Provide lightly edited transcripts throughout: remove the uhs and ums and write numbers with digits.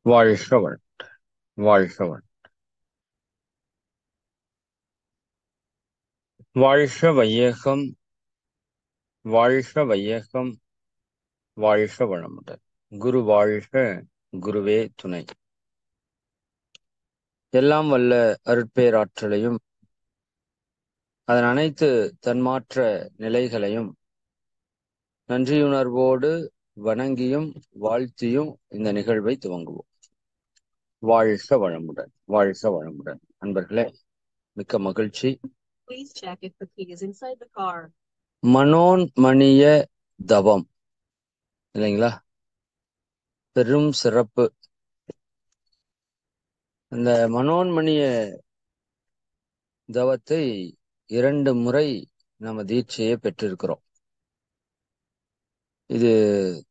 வாழ்க வாழ்க வாழ்க வையகம், வாழ்க வையகம், வாழ்க வளமுடன். குரு வாழ்க, குருவே துணை. எல்லாம் வல்ல அருட்பேராற்றலையும் அதன் அனைத்து தன்மாற்ற நிலைகளையும் நன்றியுணர்வோடு வணங்கியும் வாழ்த்தியும் இந்த நிகழ்வை துவங்குவோம். வாழ்க வளமுடன், வாழ்க வளமுடன். அன்பர்களே, மிக்க மகிழ்ச்சி. மனோன்மணிய தவம் இல்லைங்களா? பெரும் சிறப்பு. இந்த மனோன்மணிய தவத்தை 2 முறை நம்ம தீட்சையை பெற்றிருக்கிறோம். இது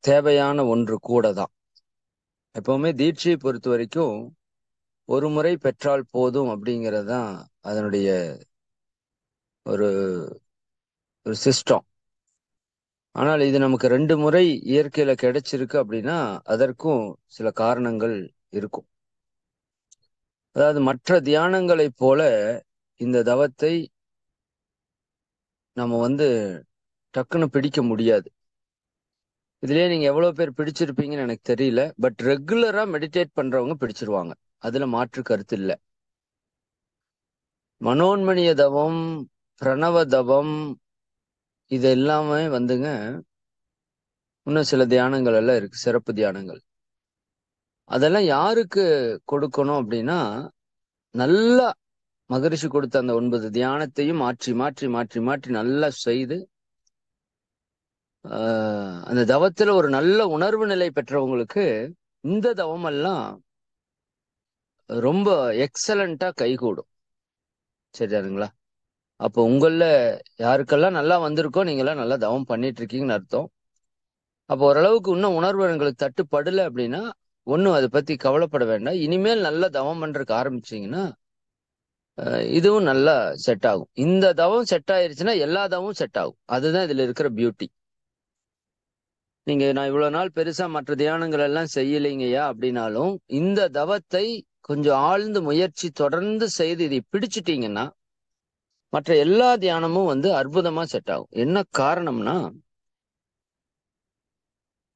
தேவையான ஒன்று கூட தான். எப்பவுமே தீட்சையை பொறுத்த வரைக்கும் ஒரு முறை பெற்றால் போதும் அப்படிங்கிறது தான் அதனுடைய ஒரு சிஸ்டம். ஆனால் இது நமக்கு 2 முறை இயற்கையில கிடைச்சிருக்கு அப்படின்னா அதற்கும் சில காரணங்கள் இருக்கும். அதாவது மற்ற தியானங்களை போல இந்த தவத்தை நம்ம டக்குன்னு பிடிக்க முடியாது. இதுலயே நீங்க எவ்வளவு பேர் பிடிச்சிருப்பீங்கன்னு எனக்கு தெரியல. பட் ரெகுலரா மெடிடேட் பண்றவங்க பிடிச்சிருவாங்க, அதுல மாற்று கருத்து இல்ல. மனோன்மணிய தவம், பிரணவ தவம், இது எல்லாமே இன்னும் சில தியானங்கள் எல்லாம் இருக்கு, சிறப்பு தியானங்கள். அதெல்லாம் யாருக்கு கொடுக்கணும் அப்படின்னா, நல்லா மகரிஷி கொடுத்த அந்த 9 தியானத்தையும் மாற்றி மாற்றி மாற்றி மாற்றி நல்லா செய்து அந்த தவத்துல ஒரு நல்ல உணர்வு நிலை பெற்றவங்களுக்கு இந்த தவம் எல்லாம் ரொம்ப எக்ஸலண்டா கைகூடும். சரியாருங்களா? அப்போ உங்கள யாருக்கெல்லாம் நல்லா வந்திருக்கோ நீங்களாம் நல்லா தவம் பண்ணிட்டு இருக்கீங்கன்னு அர்த்தம். அப்போ ஓரளவுக்கு இன்னும் உணர்வு எங்களுக்கு தட்டுப்படலை அப்படின்னா ஒன்றும் அதை பத்தி கவலைப்பட வேண்டாம். இனிமேல் நல்லா தவம் பண்றதுக்கு ஆரம்பிச்சீங்கன்னா இதுவும் நல்லா செட் ஆகும். இந்த தவம் செட் ஆயிருச்சுன்னா எல்லா தவமும் செட் ஆகும். அதுதான் இதுல இருக்கிற பியூட்டி. நான் இவ்வளவு நாள் பெருசா மற்ற தியானங்கள் எல்லாம் செய்யலைங்கய்யா அப்படின்னாலும் இந்த தவத்தை கொஞ்சம் ஆழ்ந்து முயற்சி தொடர்ந்து செய்து இதை பிடிச்சிட்டீங்கன்னா மற்ற எல்லா தியானமும் அற்புதமா செட் ஆகும். என்ன காரணம்னா,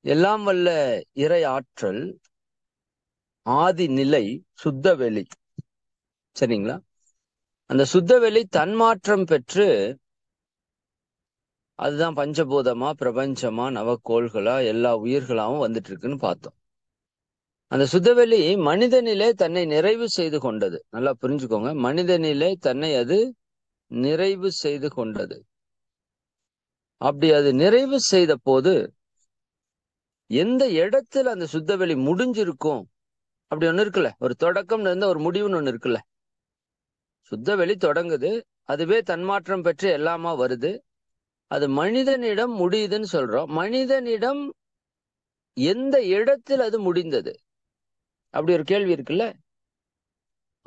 எல்லாம் வல்ல இறை ஆற்றல் ஆதி நிலை சுத்த வெளி. சரிங்களா? அந்த சுத்த வெளி தன்மாற்றம் பெற்று அதுதான் பஞ்சபூதமா, பிரபஞ்சமா, நவக்கோள்களா, எல்லா உயிர்களாவும் வந்துட்டு இருக்குன்னு பார்த்தோம். அந்த சுத்தவெளி மனித நிலை தன்னை நிறைவு செய்து கொண்டது. நல்லா புரிஞ்சுக்கோங்க, மனித நிலை தன்னை அது நிறைவு செய்து கொண்டது. அப்படி அது நிறைவு செய்த போது எந்த இடத்துல அந்த சுத்தவெளி முடிஞ்சிருக்கும் அப்படி ஒண்ணு இருக்குல்ல, ஒரு தொடக்கம் இருந்த ஒரு முடிவுன்னு ஒண்ணு இருக்குல்ல. சுத்தவெளி தொடங்குது, அதுவே தன்மாற்றம் பெற்று எல்லாமா வருது. அது மனிதனிடம் முடியுதுன்னு சொல்றோம். மனிதனிடம் எந்த இடத்தில் அது முடிந்தது அப்படி ஒரு கேள்வி இருக்குல்ல.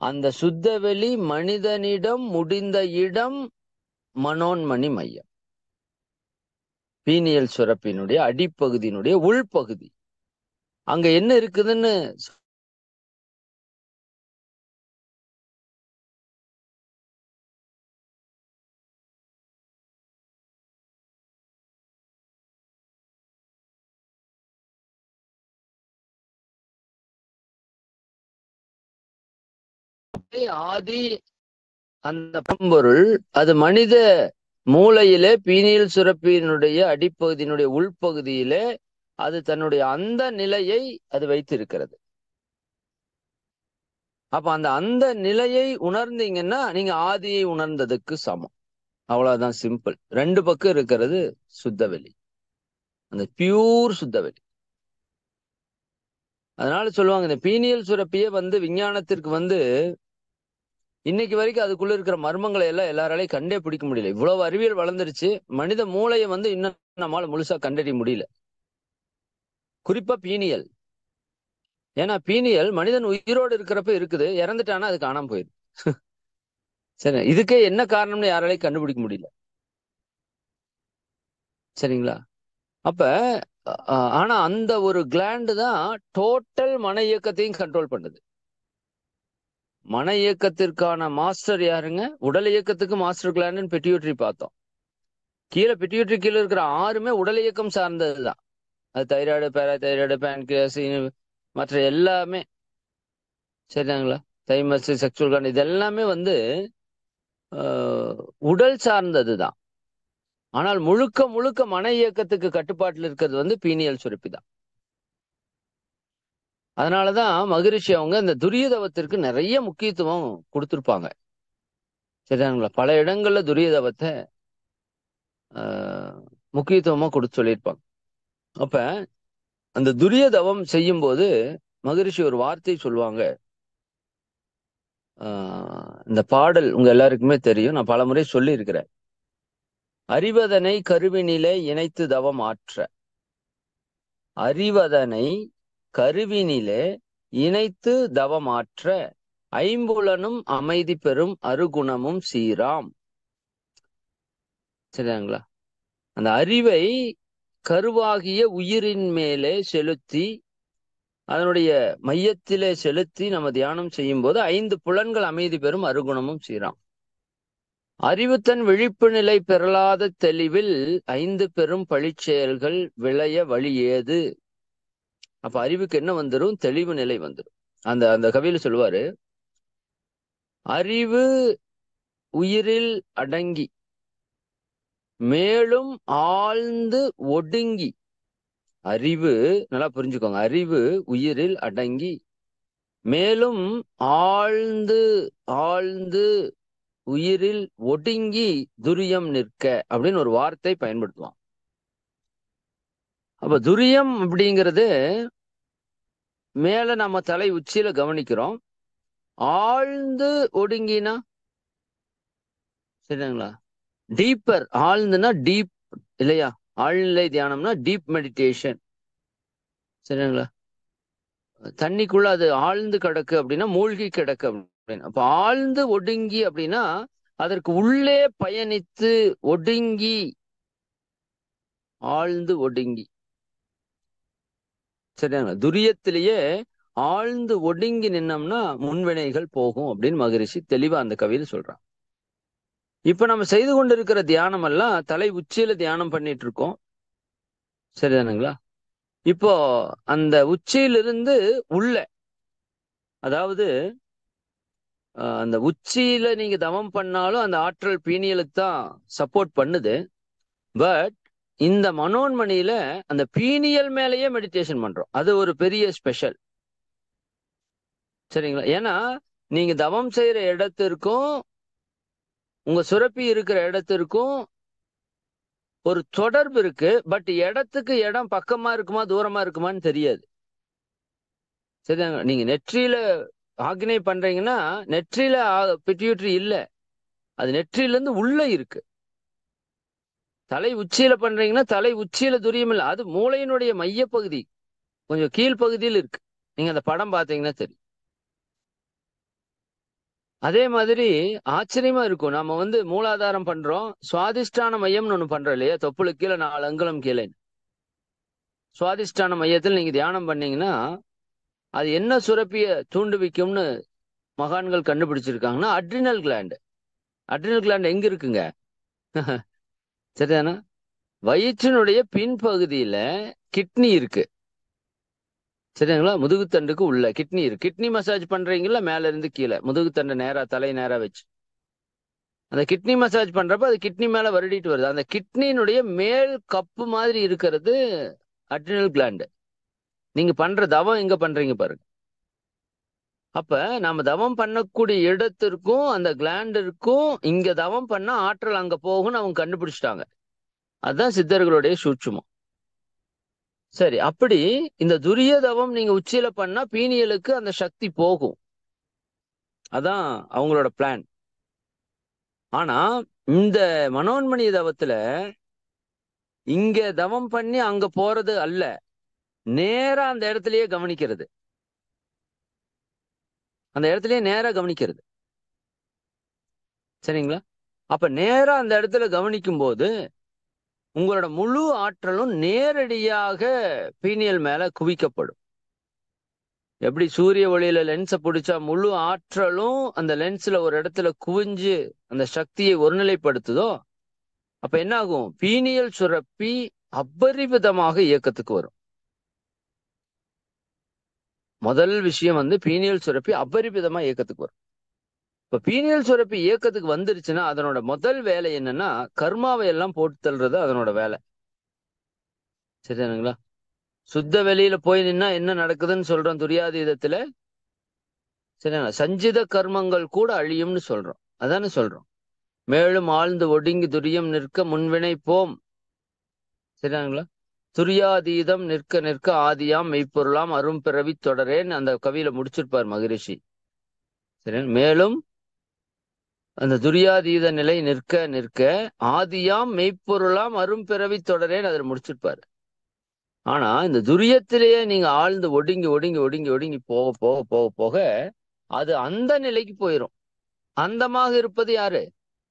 அந்த சுத்தவெளி மனிதனிடம் முடிந்த இடம் மனோன்மணி மையம், பீனியல் சுரப்பினுடைய அடிப்பகுதியினுடைய உள்பகுதி. அங்க என்ன இருக்குதுன்னு ஆதி அந்த பரம்பொருள் அது மனித மூளையிலே பீனியல் சுரப்பியினுடைய அடிப்பகுதியினுடைய உள்பகுதியிலே அது தன்னுடைய அந்த நிலையை அது வைத்திருக்கிறது. அப்ப அந்த நிலையை உணர்ந்தீங்கன்னா நீங்க ஆதியை உணர்ந்ததுக்கு சமம். அவ்வளவுதான், சிம்பிள். 2 பக்கம் இருக்கிறது சுத்தவெளி, அந்த பியூர் சுத்தவெளி. அதனால சொல்லுவாங்க, இந்த பீனியல் சுரப்பியே விஞ்ஞானத்திற்கு இன்னைக்கு வரைக்கும் அதுக்குள்ள இருக்கிற மர்மங்களை எல்லாம் எல்லாராலையும் கண்டே பிடிக்க முடியல. இவ்வளவு அறிவியல் வளர்ந்துருச்சு, மனித மூளையை இன்னும் நம்மளால முழுசா கண்டறிய முடியல. குறிப்பா பீனியல். ஏன்னா பீனியல் மனிதன் உயிரோடு இருக்கிறப்ப இருக்குது, இறந்துட்டானா அது காணாம போயிடும். சரி, இதுக்கே என்ன காரணம்னு யாராலையும் கண்டுபிடிக்க முடியல. சரிங்களா? அப்ப ஆனா அந்த ஒரு கிளாண்டு தான் டோட்டல் மன இயக்கத்தையும் கண்ட்ரோல் பண்ணுது. மன இயக்கத்திற்கான மாஸ்டர் யாருங்க? உடல் இயக்கத்துக்கு மாஸ்டர் கிளாண்டுன்னு பிட்யூட்டரி பார்த்தோம். கீழே பிட்யூட்டரி கீழே இருக்கிற 6மே உடல் இயக்கம் சார்ந்ததுதான். அது தைராய்டு, பேராதைராய்டு, பேன்கிரியாஸ், மற்ற எல்லாமே. சரிங்களா? தைமஸ், செக்சுவல் கிளாண்ட், இது எல்லாமே வந்து உடல் சார்ந்ததுதான். ஆனால் முழுக்க முழுக்க மன இயக்கத்துக்கு கட்டுப்பாட்டில் இருக்கிறது வந்து பீனியல் சுரப்பி தான். அதனாலதான் மகரிஷி அவங்க இந்த துரியதவத்திற்கு நிறைய முக்கியத்துவம் கொடுத்திருப்பாங்க. சரிங்களா? பல இடங்கள்ல துரியதவத்தை முக்கியத்துவமா கொடுத்து சொல்லியிருப்பாங்க. அப்ப அந்த துரியதவம் செய்யும் போது மகரிஷி ஒரு வார்த்தை சொல்லுவாங்க. இந்த பாடல் உங்க எல்லாருக்குமே தெரியும், நான் பலமுறை சொல்லி இருக்கிறேன். அறிவதனை கருவினிலே இணைத்து தவம் ஆற்ற. அறிவதனை கருவினிலே இணைத்து தவமாற்ற ஐம்புலனும் அமைதி பெறும் அருகுணமும் சீராம். சரிங்களா? அந்த அறிவை கருவாகிய உயிரின் மேலே செலுத்தி, அதனுடைய மையத்திலே செலுத்தி நம்ம தியானம் செய்யும் போது 5 புலன்கள் அமைதி பெறும் அருகுணமும் சீராம். அறிவு தன் விழிப்பு நிலை பெறலாத தெளிவில் 5 பெரும் பழிச்செயல்கள் விளைய வழி ஏது. அப்ப அறிவுக்கு என்ன வந்துடும்? தெளிவு நிலை வந்துடும். அந்த அந்த கவியில சொல்லுவாரு, அறிவு உயிரில் அடங்கி மேலும் ஆழ்ந்து ஒடுங்கி. அறிவு, நல்லா புரிஞ்சுக்கோங்க, அறிவு உயிரில் அடங்கி மேலும் ஆழ்ந்து ஆழ்ந்து உயிரில் ஒடுங்கி துரியம் நிற்க அப்படின்னு ஒரு வார்த்தை பயன்படுத்துவான். அப்ப துரியம் அப்படிங்கிறது மேல நம்ம தலை உச்சியில கவனிக்கிறோம். ஆழ்ந்து ஒடுங்கினா, சரிங்களா? டீப்பர், ஆழ்ந்துனா டீப் இல்லையா? ஆழ்நிலை தியானம்னா டீப் மெடிடேஷன். சரிங்களா? தண்ணிக்குள்ள அது ஆழ்ந்து கிடக்கு அப்படின்னா மூழ்கி கிடக்கு அப்படின்னு. அப்ப ஆழ்ந்து ஒடுங்கி அப்படின்னா அதற்கு உள்ளே பயணித்து ஒடுங்கி, ஆழ்ந்து ஒடுங்கி. சரிங்களா? துரியத்திலேயே ஆழ்ந்து ஒடுங்கி நின்னோம்னா முன்வினைகள் போகும் அப்படின்னு மகரிஷி தெளிவா அந்த கவியில் சொல்றான். இப்ப நம்ம செய்து கொண்டிருக்கிற தியானம் எல்லாம் தலை உச்சியில தியானம் பண்ணிட்டு இருக்கோம். சரிதானுங்களா? இப்போ அந்த உச்சியிலிருந்து உள்ள, அதாவது அந்த உச்சியில நீங்க தவம் பண்ணாலும் அந்த ஆற்றல் பீனியலுக்கு தான் சப்போர்ட் பண்ணுது. பட் இந்த மனோன்மணியில அந்த பீனியல் மேலேயே மெடிடேஷன் பண்றோம். அது ஒரு பெரிய ஸ்பெஷல். சரிங்களா? ஏன்னா நீங்க தவம் செய்யற இடத்திற்கும் உங்க சுரப்பி இருக்கிற இடத்திற்கும் ஒரு தொடர்பு இருக்கு. பட் இடத்துக்கு இடம் பக்கமா இருக்குமா தூரமா இருக்குமான்னு தெரியாது. சரிதாங்க? நீங்க நெற்றியில ஆக்னை பண்றீங்கன்னா நெற்றியில பிட்யூட்டரி இல்ல, அது நெற்றியில இருந்து உள்ள இருக்கு. தலை உச்சியில பண்றீங்கன்னா தலை உச்சியில துரியம் இல்லை, அது மூளையினுடைய மையப்பகுதி கொஞ்சம் கீழ்ப்பகுதியில் இருக்கு. நீங்க அந்த படம் பார்த்தீங்கன்னா தெரியும். அதே மாதிரி ஆச்சரியமா இருக்கும். நம்ம வந்து மூலாதாரம் பண்றோம், சுவாதிஷ்டான மையம்னு ஒண்ணு பண்றோம் இல்லையா? தொப்புளுக்கு கீழே 4 அங்குலம் கீழே சுவாதிஷ்டான மையத்தில் நீங்க தியானம் பண்ணீங்கன்னா அது என்ன சுரப்பிய தூண்டுவிக்கும்னு மகான்கள் கண்டுபிடிச்சிருக்காங்கன்னா அட்ரினல் கிளாண்ட். அட்ரினல் கிளாண்ட் எங்க இருக்குங்க? சரிதானா? வயிற்றினுடைய பின்பகுதியில கிட்னி இருக்கு. சரிங்களா? முதுகுத்தண்டுக்கு உள்ள கிட்னி இருக்கு. கிட்னி மசாஜ் பண்றீங்களா? மேல இருந்து கீழே முதுகுத்தண்டை நேரா, தலை நேரா வச்சு அந்த கிட்னி மசாஜ் பண்றப்ப அது கிட்னி மேல வருடிட்டு வருது. அந்த கிட்னியினுடைய மேல் கப்பு மாதிரி இருக்கிறது அட்ரினல் கிளாண்ட். நீங்க பண்ற தவம் எங்க பண்றீங்க பாருங்க. அப்ப நாம தவம் பண்ணக்கூடிய இடத்திற்கும் அந்த கிளாண்டிற்கும் இங்க தவம் பண்ணா ஆற்றல் அங்க போகும்னு அவங்க கண்டுபிடிச்சிட்டாங்க. அதுதான் சித்தர்களுடைய சூட்சுமம். சரி, அப்படி இந்த துரிய தவம் நீங்க உச்சியில பண்ணா பீனியலுக்கு அந்த சக்தி போகும். அதான் அவங்களோட பிளான். ஆனா இந்த மனோன்மணி தவத்துல இங்க தவம் பண்ணி அங்க போறது அல்ல, நேரா அந்த இடத்துலயே கவனிக்கிறது. அந்த இடத்துலயே நேரா கவனிக்கிறது. சரிங்களா? அப்ப நேரா அந்த இடத்துல கவனிக்கும் போது உங்களோட முழு ஆற்றலும் நேரடியாக பீனியல் மேல குவிக்கப்படும். எப்படி சூரிய ஒளியில லென்ஸை பிடிச்சா முழு ஆற்றலும் அந்த லென்ஸ்ல ஒரு இடத்துல குவிஞ்சு அந்த சக்தியை ஒருநிலைப்படுத்துதோ, அப்ப என்ன ஆகும்? பீனியல் சுரப்பி அபரிவிதமாக இயக்கத்துக்கு வரும். முதல் விஷயம் வந்து பீனியல் சுரப்பி அபரிவிதமா இயக்கத்துக்கு வரும். இப்ப பீனியல் சுரப்பி இயக்கத்துக்கு வந்துருச்சுன்னா அதனோட முதல் வேலை என்னன்னா, கர்மாவை எல்லாம் போட்டு தள்ளுறது அதனோட வேலை. சரிதானுங்களா? சுத்த வெளியில போய் நின்னா என்ன நடக்குதுன்னு சொல்றோம் துரியாதீதத்துல. சரிங்களா? சஞ்சித கர்மங்கள் கூட அழியும்னு சொல்றோம். அதானே சொல்றோம். மேலும் ஆழ்ந்து ஒடுங்கி துரியம் நிற்க முன்வினை போம். சரிங்களா? துரியாதீதம் நிற்க நிற்க ஆதியாம் மெய்ப்பொருளாம் அரும்பிறவி தொடரேன்னு அந்த கவியில முடிச்சிருப்பார் மகரிஷி. சரி, மேலும் அந்த துரியாதீத நிலை நிற்க நிற்க ஆதியாம் மெய்ப்பொருளாம் அரும்பிறவி தொடரேன்னு அதில் முடிச்சிருப்பாரு. ஆனா இந்த துரியத்திலேயே நீங்க ஆழ்ந்து ஒடுங்கி ஒடுங்கி ஒடுங்கி ஒடுங்கி போக போக போக போக அது அந்த நிலைக்கு போயிரும். அந்தமாக இருப்பது யாரு?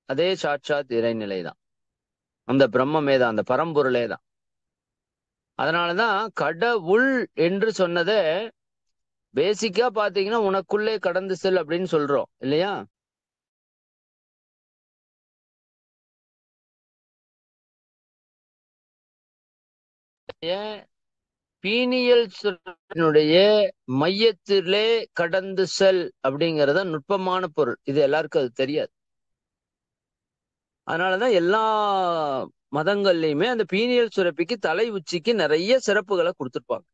அதே சாட்சாத் இறைநிலை தான். அந்த பிரம்மமே தான், அந்த பரம்பொருளே தான். அதனாலதான் கடவுள் என்று சொன்னதை பேசிக்கா பாத்தீங்கன்னா உனக்குள்ளே கடந்து செல் அப்படின்னு சொல்றோம் இல்லையா? பீனியல் சுரப்பினுடைய மையத்திலே கடந்து செல் அப்படிங்கறத நுட்பமான பொருள். இது எல்லாருக்கும் அது தெரியாது. அதனாலதான் எல்லா மதங்கள்லயுமே அந்த பீனியல் சுரப்பிக்கு தலை உச்சிக்கு நிறைய சிறப்புகளை கொடுத்துருப்பாங்க.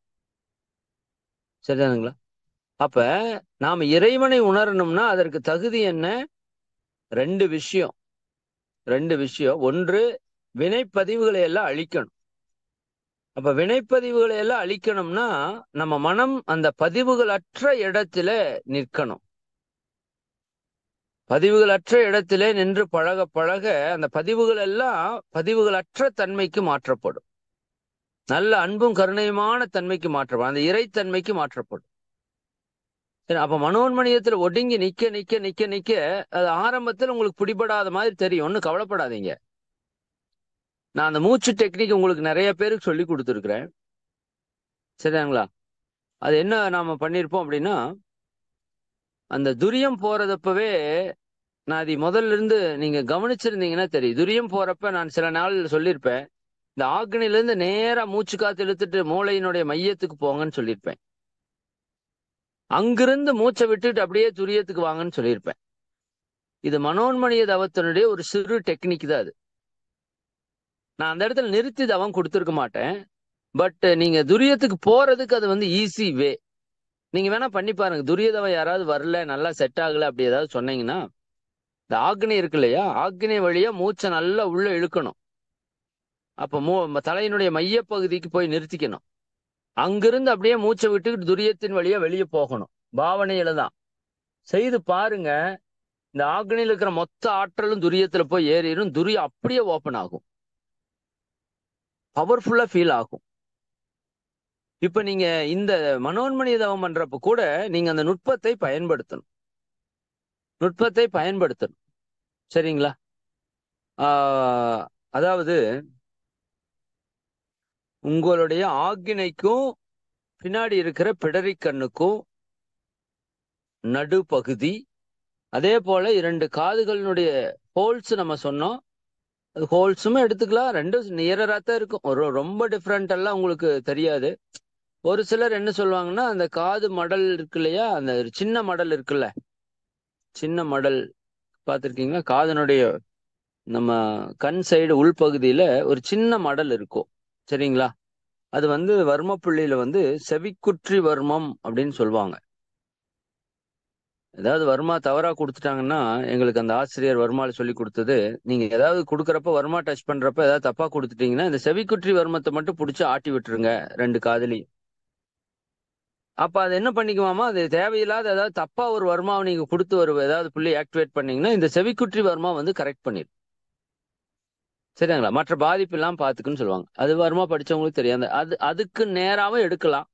சரிதானுங்களா? அப்ப நாம இறைவனை உணரணும்னா அதற்கு தகுதி என்ன? ரெண்டு விஷயம். ஒன்று, வினைப்பதிவுகளை எல்லாம் அழிக்கணும். அப்ப வினைப்பதிவுகளை எல்லாம் அழிக்கணும்னா நம்ம மனம் அந்த பதிவுகள் அற்ற இடத்துல நிற்கணும். பதிவுகள் அற்ற இடத்திலே நின்று பழக பழக அந்த பதிவுகள் எல்லாம் பதிவுகள் அற்ற தன்மைக்கு மாற்றப்படும். நல்ல அன்பும் கருணையுமான தன்மைக்கு மாற்றப்படும். அந்த இறைத்தன்மைக்கு மாற்றப்படும். அப்ப மனோன்மணியத்துல ஒடுங்கி நிக்க நிக்க நிக்க நிக்க அது ஆரம்பத்தில் உங்களுக்கு பிடிபடாத மாதிரி தெரியும். ஒன்னும் கவலைப்படாதீங்க. நான் அந்த மூச்சு டெக்னிக் உங்களுக்கு நிறைய பேருக்கு சொல்லி கொடுத்துருக்கிறேன். சரிதாங்களா? அது என்ன நாம பண்ணிருப்போம் அப்படின்னா, அந்த துரியம் போறதப்பவே நான் அது முதல்ல இருந்து நீங்க கவனிச்சிருந்தீங்கன்னா தெரியும். துரியம் போறப்ப நான் சில நாள் சொல்லியிருப்பேன், இந்த ஆக்னில இருந்து நேரா மூச்சு காத்து இழுத்துட்டு மூளையினுடைய மையத்துக்கு போங்கன்னு சொல்லியிருப்பேன். அங்கிருந்து மூச்சை விட்டுட்டு அப்படியே துரியத்துக்கு வாங்கன்னு சொல்லியிருப்பேன். இது மனோன்மணிய தவத்தினுடைய ஒரு சிறு டெக்னிக் தான் அது. நான் அந்த இடத்துல நிறுத்தி தவம் கொடுத்துருக்க மாட்டேன். பட் நீங்க துரியத்துக்கு போறதுக்கு அது வந்து ஈஸி வே. நீங்க வேணா பண்ணி பாருங்க. துரிய தவம் யாராவது வரல, நல்லா செட் ஆகல அப்படி ஏதாவது சொன்னீங்கன்னா, இந்த ஆக்னி இருக்கு இல்லையா, ஆக்னி வழியா மூச்சை நல்லா உள்ள இழுக்கணும். அப்ப தலையினுடைய மையப்பகுதிக்கு போய் நிறுத்திக்கணும். அங்கிருந்து அப்படியே மூச்சை விட்டுக்கிட்டு துரியத்தின் வழியா வெளியே போகணும். பாவனையில தான் செய்து பாருங்க. இந்த ஆக்னியில் இருக்கிற மொத்த ஆற்றலும் துரியத்துல போய் ஏறிடும். துரியம் அப்படியே ஓப்பன் ஆகும். பவர்ஃபுல்லா ஃபீல் ஆகும். இப்ப நீங்க இந்த மனோன்மணிய தவம் பண்றப்ப கூட நீங்க அந்த நுட்பத்தை பயன்படுத்தணும். சரிங்களா? அதாவது உங்களுடைய ஆக்கினைக்கும் பின்னாடி இருக்கிற பிடரி கண்ணுக்கும் நடுப்பகுதி, அதே போல 2 காதுகளினுடைய ஹோல்ஸ் நம்ம சொன்னோம். அது ஹோல்ஸுமே எடுத்துக்கலாம். ரெண்டும் நியரரா தான் இருக்கும். ரொம்ப டிஃப்ரெண்ட் எல்லாம் உங்களுக்கு தெரியாது. ஒரு சிலர் என்ன சொல்லுவாங்கன்னா, அந்த காது மடல் இருக்கு இல்லையா, அந்த சின்ன மடல் இருக்குல்ல, சின்ன மடல் பார்த்துருக்கீங்களா? காதனுடைய நம்ம கண் சைடு உள்பகுதியில ஒரு சின்ன மடல் இருக்கும். சரிங்களா? அது வந்து வர்மப்புள்ளியில வந்து செவிக்குற்றி வர்மம் அப்படின்னு சொல்லுவாங்க. ஏதாவது வர்மா தவறா கொடுத்துட்டாங்கன்னா, எங்களுக்கு அந்த ஆசிரியர் வர்மால சொல்லி கொடுத்தது, நீங்க ஏதாவது கொடுக்குறப்ப வர்மா டச் பண்றப்ப ஏதாவது தப்பா கொடுத்துட்டீங்கன்னா இந்த செவிக்குற்றி வர்மத்தை மட்டும் பிடிச்சி ஆட்டி விட்டுருங்க 2 காதுலையும். அப்ப அது என்ன பண்ணிக்குவாமா, அது தேவையில்லாத ஏதாவது தப்பா ஒரு வர்மாவை நீங்க கொடுத்து ஒரு ஏதாவது புள்ளி ஆக்டிவேட் பண்ணீங்கன்னா இந்த செவிக்குற்றி வர்மா வந்து கரெக்ட் பண்ணிடும். சரிங்களா? மற்ற பாதிப்பு எல்லாம் பாத்துக்குன்னு சொல்லுவாங்க. அது வர்மா படிச்சவங்களுக்கு தெரியாது. அதுக்கு நேராவும் எடுக்கலாம்.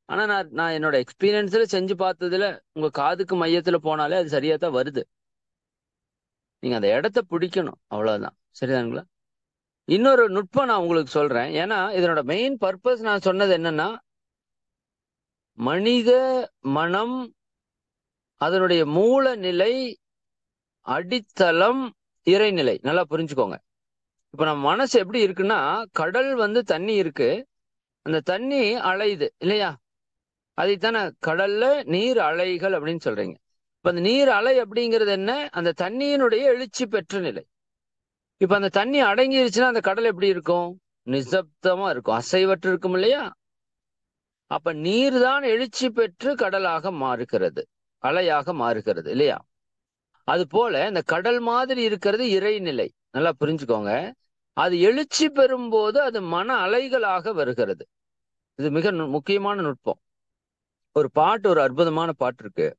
ஆனா நான் என்னோட எக்ஸ்பீரியன்ஸ்ல செஞ்சு பார்த்ததுல உங்க காதுக்கு மையத்துல போனாலே அது சரியா தான் வருது. நீங்க அந்த இடத்த பிடிக்கணும், அவ்வளவுதான். சரிதானுங்களா? இன்னொரு நுட்பம் நான் உங்களுக்கு சொல்றேன். ஏன்னா இதனோட மெயின் பர்பஸ் நான் சொன்னது என்னன்னா, மனித மனம் அதனுடைய மூல நிலை, அடித்தளம் இறைநிலை. நல்லா புரிஞ்சுக்கோங்க. இப்ப நம்ம மனசு எப்படி இருக்குன்னா, கடல் வந்து தண்ணி இருக்கு. அந்த தண்ணி அலையுது இல்லையா? அதைத்தானே கடல்ல நீர் அலைகள் அப்படின்னு சொல்றீங்க. இப்ப அந்த நீர் அலை அப்படிங்கிறது என்ன? அந்த தண்ணியினுடைய எழுச்சி பெற்ற நிலை. இப்ப அந்த தண்ணி அடங்கிருச்சுன்னா அந்த கடல் எப்படி இருக்கும்? நிசப்தமா இருக்கும். அசைவற்று இருக்கும் இல்லையா? அப்ப நீர் தான் எழுச்சி பெற்று கடலாக மாறுகிறது. அலையாக மாறுகிறது இல்லையா? அது போல இந்த கடல் மாதிரி இருக்கிறது இறைநிலை. நல்லா புரிஞ்சுக்கோங்க. அது எழுச்சி பெறும்போது அது மன அலைகளாக வருகிறது. இது மிக முக்கியமான நுட்பம். ஒரு அற்புதமான பாட்டு இருக்கு.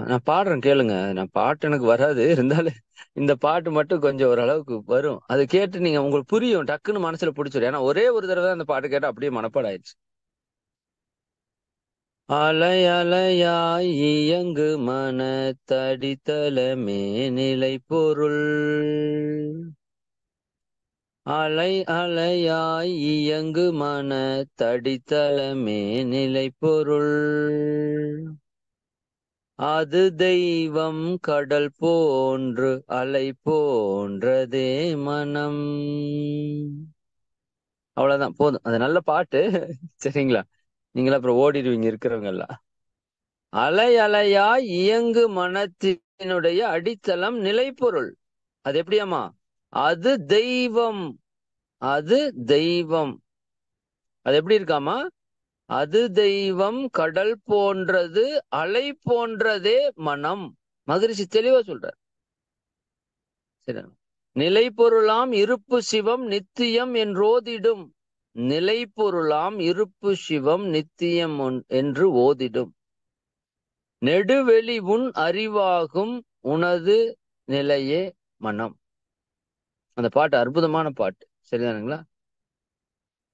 நான் பாடுறேன் கேளுங்க. நான் பாட்டு எனக்கு வராது. இருந்தாலும் இந்த பாட்டு மட்டும் கொஞ்சம் ஓரளவுக்கு வரும். அது கேட்டு நீங்க உங்களுக்கு புரியும். டக்குன்னு மனசுல புடிச்சிடும். ஏன்னா ஒரே ஒரு தடவை தான் அந்த பாட்டு கேட்டா அப்படியே மனப்பாடம் ஆயிடுச்சு. அலை அலையாய் இயங்கு மனத்தடித்தலமே நிலை பொருள். அலை அலையாய் இயங்கு மனத்தடித்தலமே நிலை பொருள். அது தெய்வம் கடல் போன்று அலை போன்றதே மனம். அவ்வளவுதான் போதும். அது நல்ல பாட்டு. சரிங்களா? நீங்களா அப்புறம் ஓடிடுவீங்க இருக்கிறவங்க எல்லாம். அலை அலையாய் இயங்கு மனத்தினுடைய அடித்தளம் நிலைப்பொருள். அது எப்படியாமா? அது தெய்வம். அது தெய்வம். அது எப்படி இருக்காமா? அது தெய்வம் கடல் போன்றது அலை போன்றதே மனம். மகரிஷி தெளிவா சொல்றார். சரி. நிலைப்பொருளாம் இருப்பு சிவம் நித்தியம் என்றோதிடும். நிலைப்பொருளாம் இருப்பு சிவம் நித்தியம் என்று ஓதிடும். நெடுவெளி உன் அறிவாகும் உனது நிலையே மனம். அந்த பாட்டு அற்புதமான பாட்டு. சரிதானுங்களா?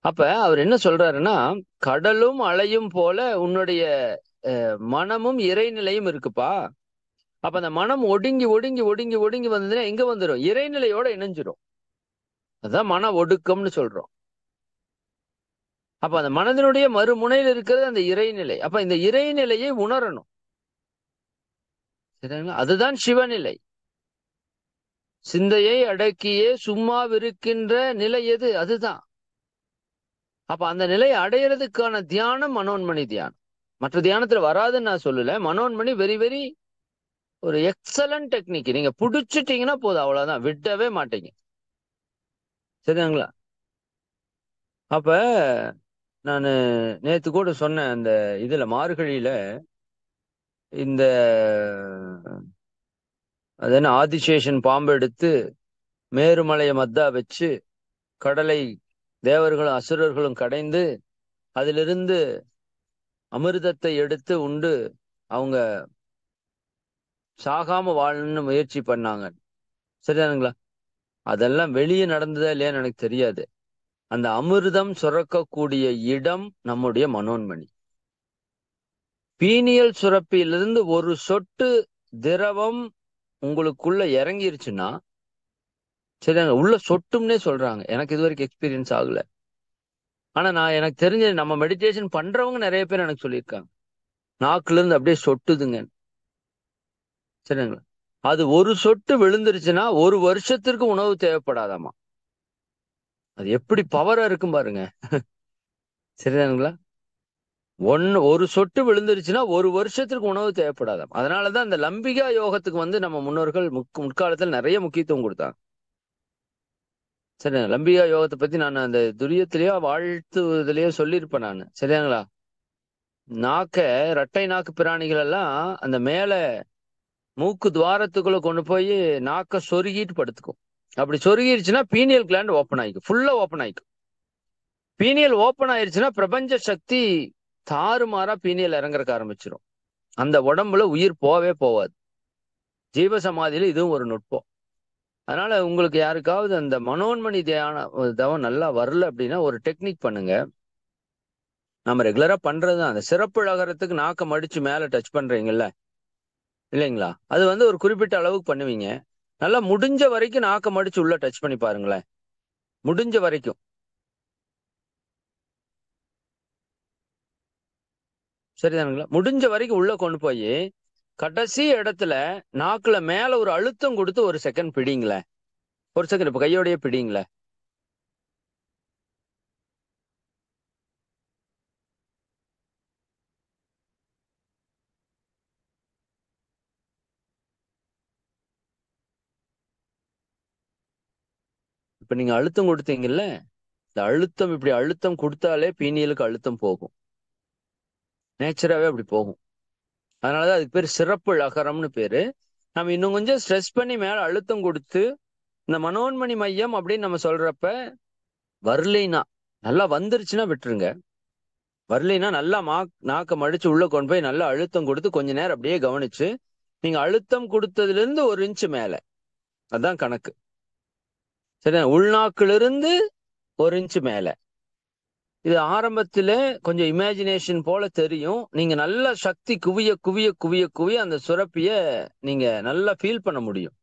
அப்ப அவர் என்ன சொல்றாருன்னா, கடலும் அலையும் போல உன்னுடைய மனமும் இறைநிலையும் இருக்குப்பா. அப்ப அந்த மனம் ஒடுங்கி ஒடுங்கி ஒடுங்கி ஒடுங்கி வந்ததுன்னா எங்க வந்துடும்? இறைநிலையோட இணைஞ்சிரும். அதான் மன ஒடுக்கம்னு சொல்றோம். அப்ப அந்த மனதினுடைய மறுமுனையில் இருக்கிறது அந்த இறைநிலை. அப்ப இந்த இறைநிலையை உணரணும். சரிங்களா? அதுதான் சிவநிலை. சிந்தையை அடக்கியே சும்மாவிருக்கின்ற நிலை எது? அதுதான். அப்ப அந்த நிலையை அடையிறதுக்கான தியானம் மனோன்மணி தியானம். மற்ற தியானத்துல வராதுன்னு நான் சொல்லல. மனோன்மணி வெரி வெரி ஒரு எக்ஸலன்ட் டெக்னிக். நீங்க புடிச்சிட்டீங்கன்னா போதும், அவ்வளவுதான். விடவே மாட்டீங்க. சரிங்களா? அப்ப நானு நேத்து கூட சொன்னேன், அந்த இதுல மார்கழியில இந்த அது என்ன ஆதிசேஷன் பாம்பு எடுத்து மேருமலையை மத்தா வச்சு கடலை தேவர்களும் அசுரர்களும் கடைந்து அதிலிருந்து அமிர்தத்தை எடுத்து உண்டு அவங்க சாகாம வாழணும்னு முயற்சி பண்ணாங்க. சரிதானுங்களா? அதெல்லாம் வெளியே நடந்ததா இல்லையான்னு எனக்கு தெரியாது. அந்த அமிர்தம் சுரக்கக்கூடிய இடம் நம்முடைய மனோன்மணி. பீனியல் சுரப்பியிலிருந்து ஒரு சொட்டு திரவம் உங்களுக்குள்ள இறங்கிருச்சுன்னா, சரிங்க, உள்ள சொட்டும்னே சொல்றாங்க. எனக்கு இது வரைக்கும் எக்ஸ்பீரியன்ஸ் ஆகல. ஆனா நான் எனக்கு தெரிஞ்ச நம்ம மெடிடேஷன் பண்றவங்க நிறைய பேர் எனக்கு சொல்லியிருக்காங்க, நாக்குல இருந்து அப்படியே சொட்டுதுங்க. சரிங்களா? அது ஒரு சொட்டு விழுந்துருச்சுன்னா ஒரு வருஷத்திற்கு உணவு தேவைப்படாதாமா. அது எப்படி பவரா இருக்கும் பாருங்க. சரிதானுங்களா? ஒரு சொட்டு விழுந்துருச்சுன்னா ஒரு வருஷத்திற்கு உணவு தேவைப்படாதாம். அதனாலதான் இந்த லம்பிகா யோகத்துக்கு வந்து நம்ம முன்னோர்கள் முற்காலத்தில் நிறைய முக்கியத்துவம் கொடுத்தாங்க. சரி, லம்பிகா யோகத்தை பத்தி நான் அந்த துரியத்திலேயோ வாழ்த்துவதிலேயோ சொல்லியிருப்பேன் நான். சரியாங்களா? நாக்க இரட்டை நாக்கு பிராணிகள் எல்லாம் அந்த மேல மூக்கு துவாரத்துக்குள்ள கொண்டு போய் நாக்க சொருகிட்டு படுத்துக்கும். அப்படி சொருகிருச்சுன்னா பீனியல் கிளாண்ட் ஓப்பன் ஆயிக்கும், ஃபுல்லா ஓப்பன் ஆயிக்கும். பீனியல் ஓப்பன் ஆயிருச்சுன்னா பிரபஞ்ச சக்தி தாறுமாறா பீனியல் இறங்குறக்க ஆரம்பிச்சிடும். அந்த உடம்புல உயிர் போவே போவாது. ஜீவசமாதியில இதுவும் ஒரு நுட்பம். அதனால உங்களுக்கு யாருக்காவது அந்த மனோன்மணி தவம் நல்லா வரல அப்படின்னா ஒரு டெக்னிக் பண்ணுங்க. நம்ம ரெகுலரா பண்றதுதான். அந்த சிறப்பு அழகறதுக்கு நாக்க மடிச்சு மேல டச் பண்றீங்கல்ல, இல்லைங்களா? அது வந்து ஒரு குறிப்பிட்ட அளவுக்கு பண்ணுவீங்க. நல்லா முடிஞ்ச வரைக்கும் நாக்க மடிச்சு உள்ள டச் பண்ணி பாருங்களேன். முடிஞ்ச வரைக்கும். சரிதானுங்களா? முடிஞ்ச வரைக்கும் உள்ள கொண்டு போய் கடைசி இடத்துல நாக்குல மேல ஒரு அழுத்தம் கொடுத்து ஒரு செகண்ட் பிடிங்களேன். ஒரு செகண்ட் இப்ப கையோடயே பிடிங்களேன். இப்ப நீங்க அழுத்தம் கொடுத்தீங்கல்ல, இந்த அழுத்தம் இப்படி அழுத்தம் கொடுத்தாலே பீனியலுக்கு அழுத்தம் போகும். நேச்சராவே அப்படி போகும். அதனாலதான் அதுக்கு பேர் சிறப்பு ழகரம்னு பேரு. நம்ம இன்னும் கொஞ்சம் ஸ்ட்ரெஸ் பண்ணி மேல அழுத்தம் கொடுத்து இந்த மனோன்மணி மையம் அப்படின்னு நம்ம சொல்றப்ப வரலைன்னா, நல்லா வந்துருச்சுன்னா விட்டுருங்க. வரலைன்னா நல்லா நாக்க மடிச்சு உள்ள கொண்டு போய் நல்லா அழுத்தம் கொடுத்து கொஞ்ச நேரம் அப்படியே கவனிச்சு, நீங்க அழுத்தம் கொடுத்ததுல இருந்து 1 இன்ச் மேல, அதான் கணக்கு. சரி, உள்நாக்கிலிருந்து 1 இன்ச் மேல. இது ஆரம்பத்துல கொஞ்சம் இமேஜினேஷன் போல தெரியும். நீங்க நல்ல சக்தி குவிய குவிய குவிய குவிய அந்த சுரப்பிய நீங்க நல்லா ஃபீல் பண்ண முடியும்.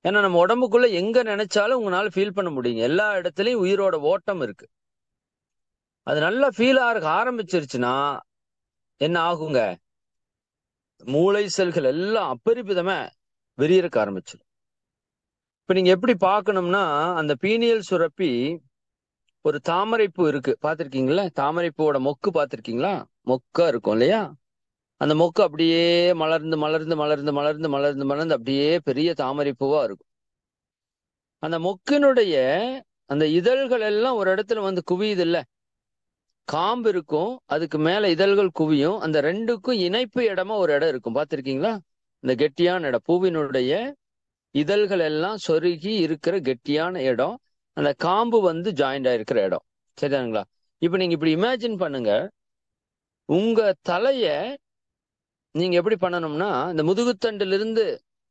ஏன்னா நம்ம உடம்புக்குள்ள எங்க நினைச்சாலும் உங்களால ஃபீல் பண்ண முடியும். எல்லா இடத்துலயும் உயிரோட ஓட்டம் இருக்கு. அது நல்லா ஃபீல் ஆக ஆரம்பிச்சிருச்சுன்னா என்ன ஆகுங்க? மூளை செல்கள் எல்லாம் அப்பரிபிதமா விரியறக்க ஆரம்பிச்சிடும். இப்ப நீங்க எப்படி பார்க்கணும்னா, அந்த பீனியல் சுரப்பி ஒரு தாமரைப்பூ இருக்கு. பார்த்திருக்கீங்களா? தாமரைப்பூவோட மொக்கு பார்த்திருக்கீங்களா? மொக்கா இருக்கும் இல்லையா? அந்த மொக்கு அப்படியே மலர்ந்து மலர்ந்து மலர்ந்து மலர்ந்து மலர்ந்து மலர்ந்து அப்படியே பெரிய தாமரைப்பூவா இருக்கும். அந்த மொக்கினுடைய அந்த இதழ்கள் எல்லாம் ஒரு இடத்துல வந்து குவியுது இல்ல? காம்பு இருக்கும், அதுக்கு மேல இதழ்கள் குவியும். அந்த 2க்கும் இணைப்பு இடமா ஒரு இடம் இருக்கும். பார்த்திருக்கீங்களா? இந்த கெட்டியான இடம், பூவினுடைய இதழ்கள் எல்லாம் சொருகி இருக்கிற கெட்டியான இடம், அந்த காம்பு வந்து ஜாயிண்ட் ஆயிருக்கிற இடம். சரிதானுங்களா? இப்ப நீங்க இப்படி இமேஜின் பண்ணுங்க. உங்க தலைய நீங்க எப்படி பண்ணணும்னா, இந்த முதுகுத்தண்டுல இருந்து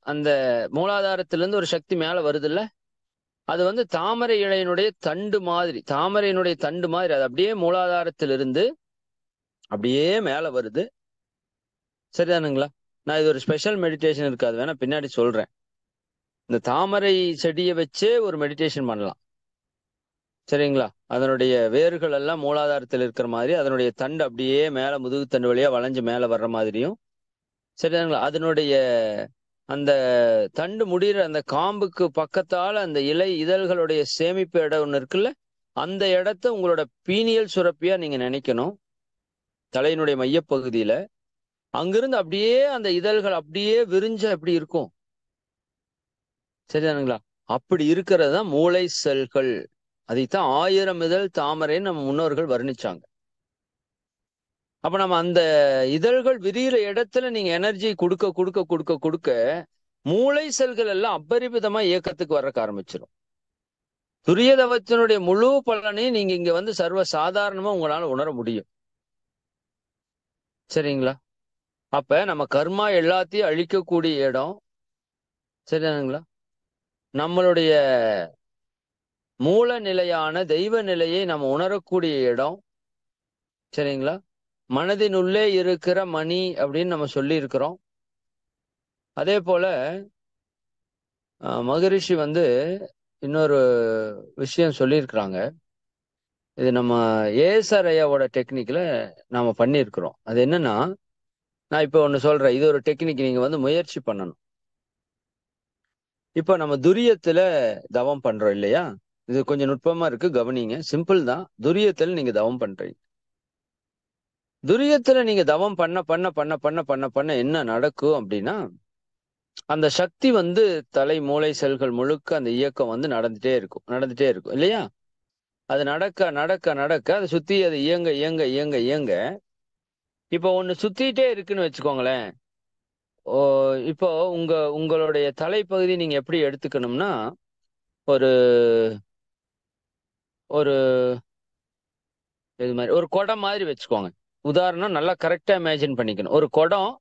அந்த மூலாதாரத்திலிருந்து ஒரு சக்தி மேல வருது இல்ல? அது வந்து தாமரை இலையினுடைய தண்டு மாதிரி, தாமரையினுடைய தண்டு மாதிரி அது அப்படியே மூலாதாரத்திலிருந்து அப்படியே மேல வருது. சரிதானுங்களா? நான் இது ஒரு ஸ்பெஷல் மெடிடேஷன் இருக்கு, அது வேணா பின்னாடி சொல்றேன். இந்த தாமரை செடியை வச்சே ஒரு மெடிடேஷன் பண்ணலாம். சரிங்களா? அதனுடைய வேர்கள் எல்லாம் மூலாதாரத்தில் இருக்கிற மாதிரி, அதனுடைய தண்டு அப்படியே மேல முதுகு தண்டு வழியா வளைஞ்சு மேல வர்ற மாதிரியும். சரிதானுங்களா? அதனுடைய அந்த தண்டு முடிகிற அந்த காம்புக்கு பக்கத்தால அந்த இலை இதழ்களுடைய சேமிப்பு இடம் ஒண்ணு இருக்குல்ல, அந்த இடத்த உங்களோட பீனியல் சுரப்பியா நீங்க நினைக்கணும். தலையினுடைய மையப்பகுதியில அங்கிருந்து அப்படியே அந்த இதழ்கள் அப்படியே விரிஞ்சா எப்படி இருக்கும்? சரிதானுங்களா? அப்படி இருக்கிறது தான் மூளை செல்கள். அதைத்தான் 1000 இதழ் தாமரைன்னு நம்ம முன்னோர்கள் வர்ணிச்சாங்க. அப்ப நம்ம அந்த இதழ்கள் விரிகிற இடத்துல நீங்க எனர்ஜி கொடுக்க கொடுக்க கொடுக்க கொடுக்க மூளை செல்கள் எல்லாம் அப்பரிமிதமா இயக்கத்துக்கு வர்றக்க ஆரம்பிச்சிடும். துரிய தவத்தினுடைய முழு பலனையும் நீங்க இங்க வந்து சர்வ சாதாரணமா உங்களால உணர முடியும். சரிங்களா? அப்ப நம்ம கர்மா எல்லாத்தையும் அழிக்கக்கூடிய இடம். சரிதானுங்களா? நம்மளுடைய மூல நிலையான தெய்வ நிலையை நம்ம உணரக்கூடிய இடம். சரிங்களா? மனதினுள்ளே இருக்கிற மணி அப்படின்னு நம்ம சொல்லி இருக்கிறோம். அதே போல மகரிஷி வந்து இன்னொரு விஷயம் சொல்லியிருக்கிறாங்க. இது நம்ம ஏஎஸ்ஆர் ஐயாவோட டெக்னிக்ல நாம பண்ணியிருக்கிறோம். அது என்னன்னா, நான் இப்ப ஒண்ணு சொல்றேன். இது ஒரு டெக்னிக், நீங்க வந்து முயற்சி பண்ணணும். இப்ப நம்ம துரியத்துல தவம் பண்றோம் இல்லையா? இது கொஞ்சம் நுட்பமா இருக்கு, கவனிங்க. சிம்பிள் தான். துரியத்துல நீங்க தவம் பண்றீங்க. துரியத்துல நீங்க தவம் பண்ண பண்ண பண்ண பண்ண பண்ண பண்ண என்ன நடக்கும் அப்படின்னா, அந்த சக்தி வந்து தலை மூளை செல்கள் முழுக்க அந்த இயக்கம் வந்து நடந்துட்டே இருக்கும், நடந்துட்டே இருக்கும் இல்லையா? அது நடக்க நடக்க நடக்க அதை சுத்தி அது இயங்க இயங்க இயங்க இயங்க இப்போ ஒண்ணு சுத்திட்டே இருக்குன்னு வச்சுக்கோங்களேன். ஓ, இப்போ உங்களுடைய தலைப்பகுதி நீங்க எப்படி எடுத்துக்கணும்னா, ஒரு ஒரு இது மாதிரி ஒரு குடம் மாதிரி வச்சுக்கோங்க. உதாரணம் நல்லா கரெக்டா இமேஜின் பண்ணிக்கணும். ஒரு குடம்,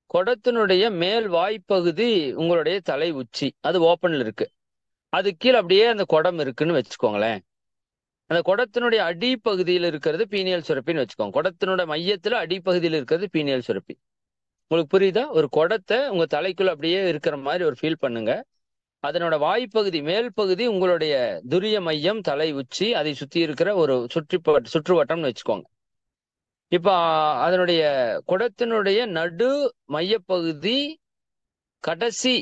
குடத்தினுடைய மேல் வாய்ப்பகுதி உங்களுடைய தலை உச்சி, அது ஓப்பன்ல இருக்கு. அது கீழே அப்படியே அந்த குடம் இருக்குன்னு வச்சுக்கோங்களேன். அந்த குடத்தினுடைய அடிப்பகுதியில் இருக்கிறது பீனியல் சுரப்பின்னு வச்சுக்கோங்க. குடத்தினுடைய மையத்துல அடிப்பகுதியில் இருக்கிறது பீனியல் சுரப்பி. உங்களுக்கு புரியுதா? ஒரு குடத்தை உங்க தலைக்குள்ள அப்படியே இருக்கிற மாதிரி ஒரு ஃபீல் பண்ணுங்க. அதனோட வாய்ப்பகுதி, மேல் பகுதி உங்களுடைய துரிய மையம், தலை உச்சி, அதை சுத்தி இருக்கிற ஒரு சுற்றுவட்டம்னு வச்சுக்கோங்க. இப்ப அதனுடைய குடத்தினுடைய நடு மையப்பகுதி கடைசி,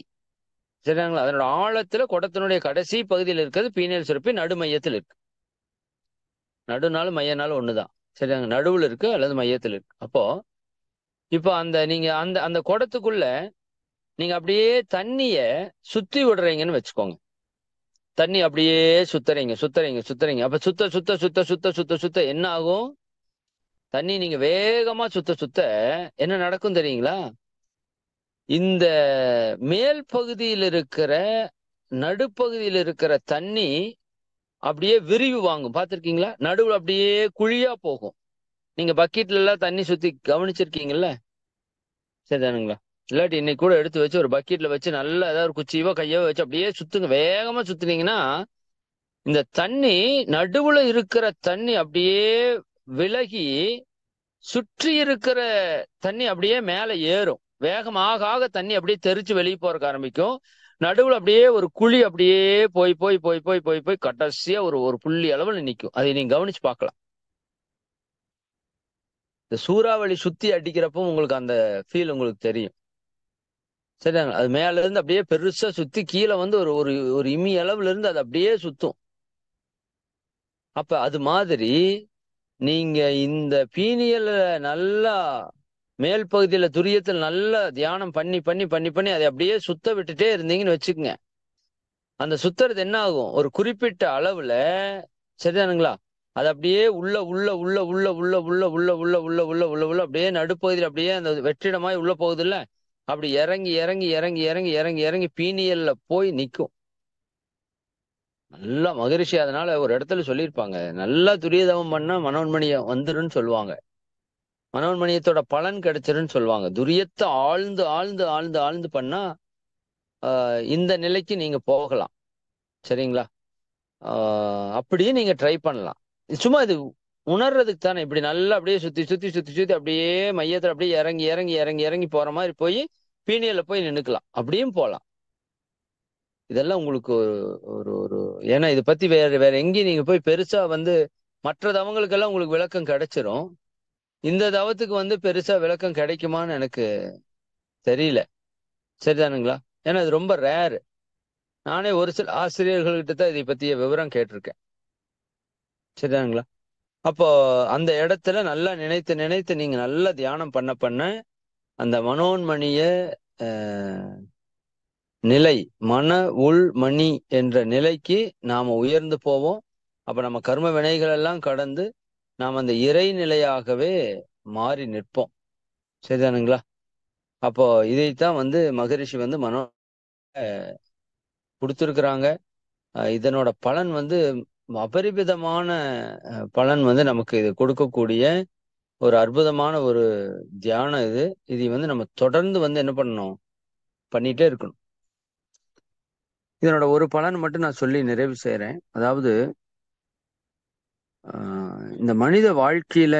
சரிங்களா? அதனோட ஆழத்துல குடத்தினுடைய கடைசி பகுதியில் இருக்கிறது பீனியல் சுரப்பி நடு மையத்தில் இருக்கு. நடுநாள் மையனாலும் ஒண்ணுதான். சரிங்க, நடுவுல இருக்கு அல்லது மையத்தில் இருக்கு. அப்போ இப்ப நீங்க அந்த அந்த குடத்துக்குள்ள நீங்க அப்படியே தண்ணிய சுத்தி விடுறீங்கன்னு வச்சுக்கோங்க. தண்ணி அப்படியே சுத்துறீங்க சுத்துறீங்க சுத்துறீங்க. அப்ப சுத்த சுத்த சுத்த சுத்த சுத்த சுத்த என்ன ஆகும்? தண்ணி நீங்க வேகமா சுத்த சுத்த என்ன நடக்கும் தெரியுங்களா? இந்த மேல் பகுதியில் இருக்கிற, நடுப்பகுதியில் இருக்கிற தண்ணி அப்படியே விரிவு வாங்கும். பார்த்திருக்கீங்களா? நடுவுல அப்படியே குழியா போகும். நீங்க பக்கெட்ல எல்லாம் தண்ணி சுத்தி கவனிச்சிருக்கீங்கல்ல? சரிதானுங்களா? இல்லாட்டி இன்னைக்கு கூட எடுத்து வச்சு ஒரு பக்கெட்ல வச்சு நல்லா ஏதாவது ஒரு குச்சியவோ கையவோ வச்சு அப்படியே சுத்துங்க. வேகமா சுத்துனீங்கன்னா இந்த தண்ணி, நடுவுல இருக்கிற தண்ணி அப்படியே விலகி சுற்றி இருக்கிற தண்ணி அப்படியே மேல ஏறும். வேகமாக ஆக தண்ணி அப்படியே தெரிச்சு வெளியே போறக்க ஆரம்பிக்கும். நடுவுல அப்படியே ஒரு குழி அப்படியே போய் போய் போய் போய் போய் போய் கடைசியா ஒரு ஒரு புள்ளி அளவுல நிக்கும். அதை நீங்க கவனிச்சு பார்க்கலாம். இந்த சூறாவளி சுத்தி அடிக்கிறப்போ உங்களுக்கு அந்த ஃபீல் உங்களுக்கு தெரியும். சரிதாங்க? அது மேல இருந்து அப்படியே பெருசா சுத்தி கீழே வந்து ஒரு ஒரு ஒரு இமி அளவுல இருந்து அது அப்படியே சுத்தும். அப்ப அது மாதிரி நீங்க இந்த பீனியல நல்லா மேல் பகுதியில துரியத்தில் நல்லா தியானம் பண்ணி பண்ணி பண்ணி பண்ணி அதை அப்படியே சுத்த விட்டுட்டே இருந்தீங்கன்னு வச்சுக்கோங்க. அந்த சுத்துறது என்ன ஆகும்? ஒரு குறிப்பிட்ட அளவுல, சரிதானுங்களா? அது அப்படியே உள்ள உள்ள உள்ள உள்ள உள்ள உள்ள உள்ள உள்ள உள்ள உள்ள உள்ள உள்ள அப்படியே நடுப்பகுதியில் அப்படியே அந்த வெற்றிடமாய் உள்ள போகுது இல்ல, அப்படி இறங்கி இறங்கி இறங்கி இறங்கி இறங்கி இறங்கி பீனியல்ல போய் நிக்கும். நல்லா மகரிஷி அதனால ஒரு இடத்துல சொல்லியிருப்பாங்க, நல்லா துரியதவம் பண்ணா மனோன்மணியம் வந்துருன்னு சொல்லுவாங்க. மனோன்மணியத்தோட பலன் கிடைச்சிருன்னு சொல்லுவாங்க. துரியத்தை ஆழ்ந்து ஆழ்ந்து ஆழ்ந்து ஆழ்ந்து பண்ணா இந்த நிலைக்கு நீங்க போகலாம். சரிங்களா? அப்படியே நீங்க ட்ரை பண்ணலாம். சும்மா இது உணர்றதுக்கு தானே. இப்படி நல்லா அப்படியே சுத்தி சுத்தி சுத்தி சுத்தி அப்படியே மையத்துல அப்படியே இறங்கி இறங்கி இறங்கி இறங்கி போற மாதிரி போய் பீனியல்ல போய் நின்னுக்கலாம். அப்படியும் போலாம். இதெல்லாம் உங்களுக்கு ஒரு ஒரு ஏன்னா இதை பத்தி வேற வேற எங்கேயும் நீங்க போய் பெருசா வந்து மற்ற தவங்களுக்கெல்லாம் உங்களுக்கு விளக்கம் கிடைச்சிரும். இந்த தவத்துக்கு வந்து பெருசா விளக்கம் கிடைக்குமான்னு எனக்கு தெரியல. சரிதானுங்களா? ஏன்னா இது ரொம்ப ரேர். நானே ஒரு சில ஆசிரியர்கள்கிட்ட தான் இதை பத்திய விவரம் கேட்டிருக்கேன். சரிதானுங்களா? அப்போ அந்த இடத்துல நல்லா நினைத்து நினைத்து நீங்க நல்லா தியானம் பண்ண பண்ண அந்த மனோன்மணிய நிலை, மன உள் மணி என்ற நிலைக்கு நாம உயர்ந்து போவோம். அப்ப நம்ம கர்ம வினைகள் எல்லாம் கடந்து நாம் அந்த இறை நிலையாகவே மாறி நிற்போம். சரிதானுங்களா? அப்போ இதைத்தான் வந்து மகரிஷி வந்து கொடுத்திருக்கிறாங்க. இதனோட பலன் வந்து அபரிமிதமான பலன் வந்து நமக்கு இது கொடுக்கக்கூடிய ஒரு அற்புதமான ஒரு தியானம் இது. இது வந்து நம்ம தொடர்ந்து வந்து என்ன பண்ணணும்? பண்ணிட்டே இருக்கணும். இதனோட ஒரு பலன் மட்டும் நான் சொல்லி நிறைவு செய்யறேன். அதாவது இந்த மனித வாழ்க்கையில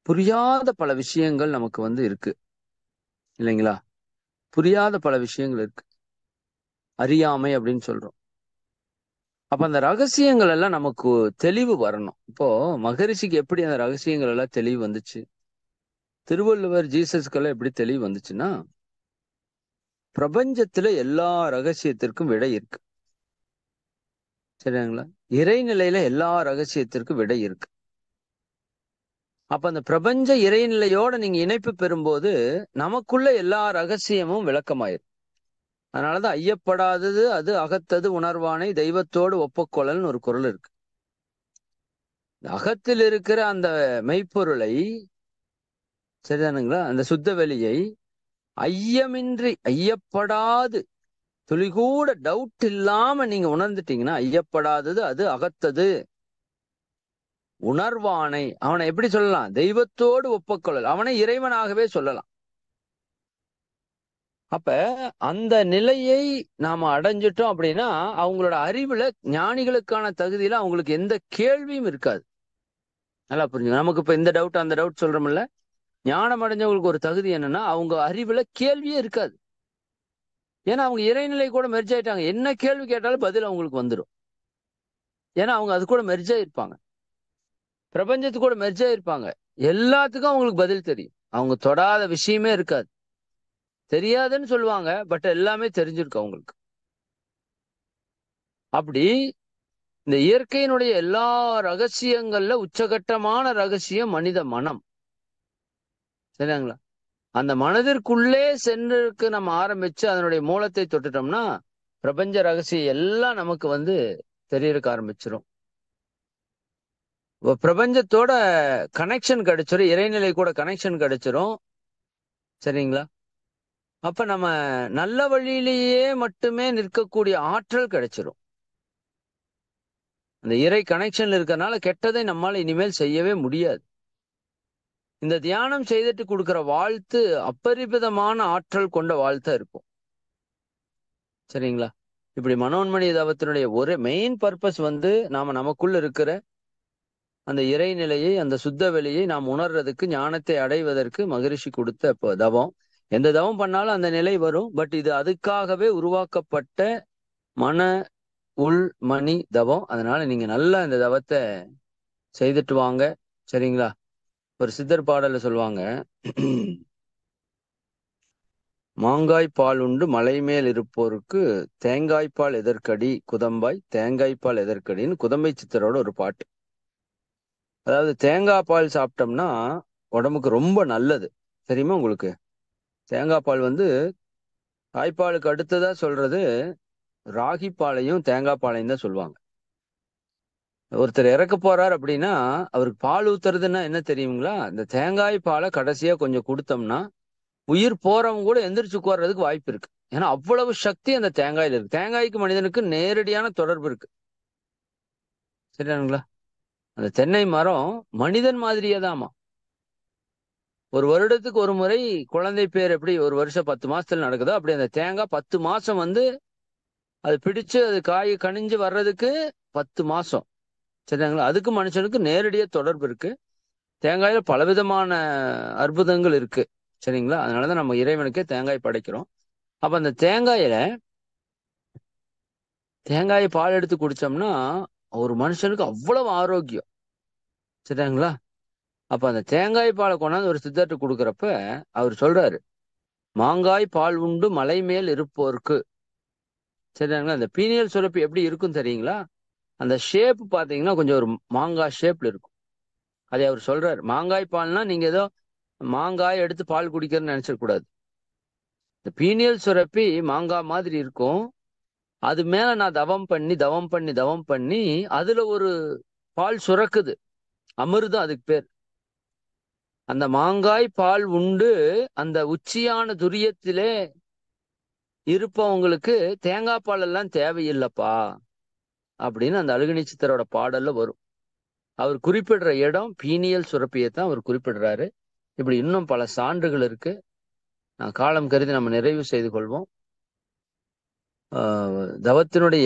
புரியாத பல விஷயங்கள் நமக்கு வந்து இருக்கு இல்லைங்களா? புரியாத பல விஷயங்கள் இருக்கு. அறியாமை அப்படின்னு சொல்றோம். அப்ப அந்த ரகசியங்கள் எல்லாம் நமக்கு தெளிவு வரணும். இப்போ மகரிஷிக்கு எப்படி அந்த ரகசியங்கள் எல்லாம் தெளிவு வந்துச்சு? திருவள்ளுவர், ஜீசஸ்க்கெல்லாம் எப்படி தெளிவு வந்துச்சுன்னா, பிரபஞ்சத்துல எல்லா ரகசியத்திற்கும் விடை இருக்கு. சரிங்களா? இறைநிலையில எல்லா ரகசியத்திற்கும் விடை இருக்கு. அப்ப அந்த பிரபஞ்ச இறைநிலையோட நீங்க இணைப்பு பெறும்போது நமக்குள்ள எல்லா ரகசியமும் விளக்கமாயிரும். அதனாலதான் ஐயப்படாதது அது அகத்தது உணர்வானை தெய்வத்தோடு ஒப்பக்கொள்ளல்னு ஒரு குறள் இருக்கு. அகத்தில் இருக்கிற அந்த மெய்ப்பொருளை, சரிதானுங்களா, அந்த சுத்த வெளியை ஐயமின்றி ஐயப்படாது துளி கூட டவுட் இல்லாம நீங்க உணர்ந்துட்டீங்கன்னா, ஐயப்படாதது அது அகத்தது உணர்வானை, அவனை எப்படி சொல்லலாம்? தெய்வத்தோடு ஒப்பக்கொள்ளல், அவனை இறைவனாகவே சொல்லலாம். அப்ப அந்த நிலையை நாம அடைஞ்சிட்டோம் அப்படின்னா அவங்களோட அறிவுல, ஞானிகளுக்கான தகுதியில அவங்களுக்கு எந்த கேள்வியும் இருக்காது. நல்லா புரிஞ்சுங்க. நமக்கு இப்ப இந்த டவுட் அந்த டவுட் சொல்றோம்ல, ஞானம் அடைஞ்சவங்களுக்கு ஒரு தகுதி என்னன்னா, அவங்க அறிவுல கேள்வியே இருக்காது. ஏன்னா அவங்க இறைநிலை கூட மெர்ஜ் ஆயிட்டாங்க. என்ன கேள்வி கேட்டாலும் பதில் அவங்களுக்கு வந்துரும். ஏன்னா அவங்க அது கூட மெர்ஜ் ஆயிருப்பாங்க. பிரபஞ்சத்து கூட மெர்ஜ் ஆயிருப்பாங்க. எல்லாத்துக்கும் அவங்களுக்கு பதில் தெரியும். அவங்க தொடாத விஷயமே இருக்காது. தெரியாதுன்னு சொல்லுவாங்க. பட் எல்லாமே தெரிஞ்சிருக்கும் அவங்களுக்கு. அப்படி இந்த இயற்கையினுடைய எல்லா ரகசியங்கள்ல உச்சகட்டமான ரகசியம் மனித மனம். சரிங்களா? அந்த மனதிற்குள்ளே சென்றுக்கு நம்ம ஆரம்பிச்சு அதனுடைய மூலத்தை தொட்டுட்டோம்னா, பிரபஞ்ச ரகசியம் எல்லாம் நமக்கு வந்து தெரியறக்கு ஆரம்பிச்சிரும். பிரபஞ்சத்தோட கனெக்ஷன் கிடைச்சிரும். இறைநிலை கூட கனெக்ஷன் கிடைச்சிரும். சரிங்களா? அப்ப நம்ம நல்ல வழியிலேயே மட்டுமே நிற்கக்கூடிய ஆற்றல் கிடைச்சிரும். அந்த இறை கனெக்ஷன்ல இருக்கறனால கெட்டதை நம்மால இனிமேல் செய்யவே முடியாது. இந்த தியானம் செய்துட்டு கொடுக்கிற வாழ்த்து அப்பரிமிதமான ஆற்றல் கொண்ட வாழ்த்தா இருக்கும். சரிங்களா? இப்படி மனோன்மணி தவத்தினுடைய ஒரு மெயின் பர்பஸ் வந்து நாம நமக்குள்ள இருக்கிற அந்த இறைநிலையை, அந்த சுத்த வெளியை நாம் உணர்றதுக்கு, ஞானத்தை அடைவதற்கு மகரிஷி கொடுத்த தவம். எந்த தவம் பண்ணாலும் அந்த நிலை வரும். பட் இது அதுக்காகவே உருவாக்கப்பட்ட மன உள் மணி தவம். அதனால நீங்க நல்லா இந்த தவத்தை செய்துட்டு வாங்க. சரிங்களா? ஒரு சித்தர் பாடல்ல சொல்லுவாங்க, மாங்காய்ப்பால் உண்டு மலை மேல் இருப்போருக்கு தேங்காய்ப்பால் எதற்கடி குதம்பாய் தேங்காய்ப்பால் எதற்கடின்னு குதம்பை சித்தரோட ஒரு பாட்டு. அதாவது தேங்காய் பால் சாப்பிட்டோம்னா உடம்புக்கு ரொம்ப நல்லது. தெரியுமா உங்களுக்கு? தேங்காய் பால் வந்து தாய்ப்பாலுக்கு அடுத்ததா சொல்றது ராகி பாலையும் தேங்காய் பாலையும் தான் சொல்லுவாங்க. ஒருத்தர் இறக்க போறார் அப்படின்னா அவருக்கு பால் ஊத்துறதுன்னா என்ன தெரியுங்களா? இந்த தேங்காய் பாலை கடைசியா கொஞ்சம் கொடுத்தோம்னா உயிர் போறவங்க கூட எந்திரிச்சு உட்கார்றதுக்கு வாய்ப்பு இருக்கு. ஏன்னா அவ்வளவு சக்தி அந்த தேங்காயில இருக்கு. தேங்காய்க்கு மனிதனுக்கு நேரடியான தொடர்பு இருக்கு. சரியானுங்களா? அந்த தென்னை மரம் மனிதன் மாதிரியே தாமா. ஒரு வருடத்துக்கு ஒரு முறை குழந்தை பேர் எப்படி ஒரு வருஷம் 10 மாசத்துல நடக்குதோ அப்படி அந்த தேங்காய் 10 மாசம் வந்து அது பிடிச்சு அது காய் கனிஞ்சு வர்றதுக்கு 10 மாசம். சரிங்களா? அதுக்கு மனுஷனுக்கு நேரடியா தொடர்பு இருக்கு. தேங்காயில பலவிதமான அற்புதங்கள் இருக்கு. சரிங்களா? அதனாலதான் நம்ம இறைவனுக்கே தேங்காய் படைக்கிறோம். அப்ப அந்த தேங்காயை பால் எடுத்து குடிச்சோம்னா ஒரு மனுஷனுக்கு அவ்வளவு ஆரோக்கியம். சரிங்களா? அப்ப அந்த தேங்காய் பாலை கொண்டாந்து ஒரு சித்தர்ட்டு கொடுக்குறப்ப அவர் சொல்றாரு, மாங்காய் பால் உண்டு மலை மேல் இருப்போருக்கு. சரிங்களா? அந்த பீனியல் சுரப்பி எப்படி இருக்கும் தெரியுங்களா? அந்த ஷேப் பாத்தீங்கன்னா கொஞ்சம் ஒரு மாங்காய் ஷேப்ல இருக்கும். அதை அவர் சொல்றாரு. மாங்காய் பால்னா நீங்க ஏதோ மாங்காய் எடுத்து பால் குடிக்கிறன்னு நினைச்சிட கூடாது. இந்த பீனியல் சுரப்பி மாங்காய் மாதிரி இருக்கும். அது மேல நான் தவம் பண்ணி அதுல ஒரு பால் சுரக்குது. அமிர்தம் அதுக்கு பேர். அந்த மாங்காய் பால் உண்டு அந்த உச்சியான துரியத்திலே இருப்பவங்களுக்கு தேங்காய் பால் எல்லாம் தேவையில்லைப்பா அப்படின்னு அந்த அழுகணி சித்தரோட பாடல்ல வரும். அவர் குறிப்பிடுற இடம் பீனியல் சுரப்பியை தான் அவர் குறிப்பிடுறாரு. இப்படி இன்னும் பல சான்றுகள் இருக்கு. காலம் கருதி நம்ம நிறைவு செய்து கொள்வோம்.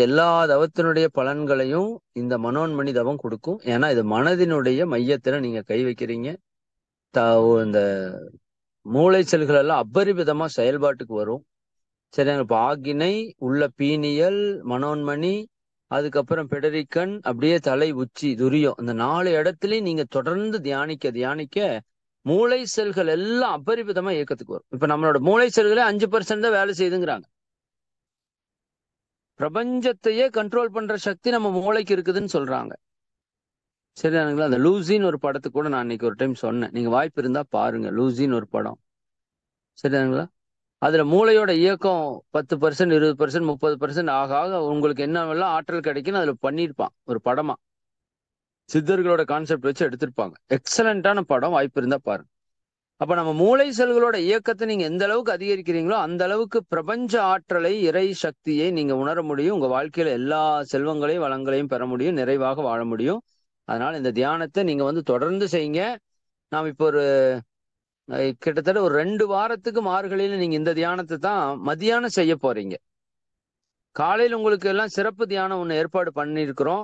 எல்லா தவத்தினுடைய பலன்களையும் இந்த மனோன்மணி தவம் கொடுக்கும். ஏன்னா இது மனதினுடைய மையத்துல நீங்க கை வைக்கிறீங்க. இந்த மூளை செல்கள் எல்லாம் அபரிவிதமா செயல்பாட்டுக்கு வரும். சரிங்க. இப்ப ஆக்கினை உள்ள பீனியல் மனோன்மணி அதுக்கப்புறம் பெடரிக்கன் அப்படியே தலை உச்சி துரியம் இந்த 4 இடத்துலயும் நீங்க தொடர்ந்து தியானிக்க மூளை செல்கள் எல்லாம் அபரிவிதமா இயக்கத்துக்கு வரும். இப்ப நம்மளோட மூளை செல்களே 5% தான் வேலை செய்யுதுங்கிறாங்க. பிரபஞ்சத்தையே கண்ட்ரோல் பண்ற சக்தி நம்ம மூளைக்கு இருக்குதுன்னு சொல்றாங்க. சரியானுங்களா? அந்த லூசின்னு ஒரு படத்துக்கு கூட நான் இன்னைக்கு ஒரு டைம் சொன்னேன். நீங்க வாய்ப்பு இருந்தா பாருங்க. லூசின்னு ஒரு படம். சரியானுங்களா? அதுல மூளையோட இயக்கம் 10%, 20%, 30% ஆக ஆக உங்களுக்கு என்னவெல்லாம் ஆற்றல் கிடைக்குன்னு அதுல பண்ணியிருப்பான் ஒரு படமா. சித்தர்களோட கான்செப்ட் வச்சு எடுத்திருப்பாங்க. எக்ஸலண்டான படம். வாய்ப்பு இருந்தா பாருங்க. அப்ப நம்ம மூளை செல்களோட இயக்கத்தை நீங்க எந்த அளவுக்கு அதிகரிக்கிறீங்களோ அந்த அளவுக்கு பிரபஞ்ச ஆற்றலை இறை சக்தியை நீங்க உணர முடியும். உங்க வாழ்க்கையில எல்லா செல்வங்களையும் வளங்களையும் பெற முடியும். நிறைவாக வாழ முடியும். அதனால இந்த தியானத்தை நீங்க வந்து தொடர்ந்து செய்யுங்க. நாம் இப்போ ஒரு கிட்டத்தட்ட ஒரு 2 வாரத்துக்கு மார்கழியில நீங்க இந்த தியானத்தை தான் மதியானம் செய்ய போறீங்க. காலையில் உங்களுக்கு எல்லாம் சிறப்பு தியானம் ஒண்ணு ஏற்பாடு பண்ணியிருக்கிறோம்.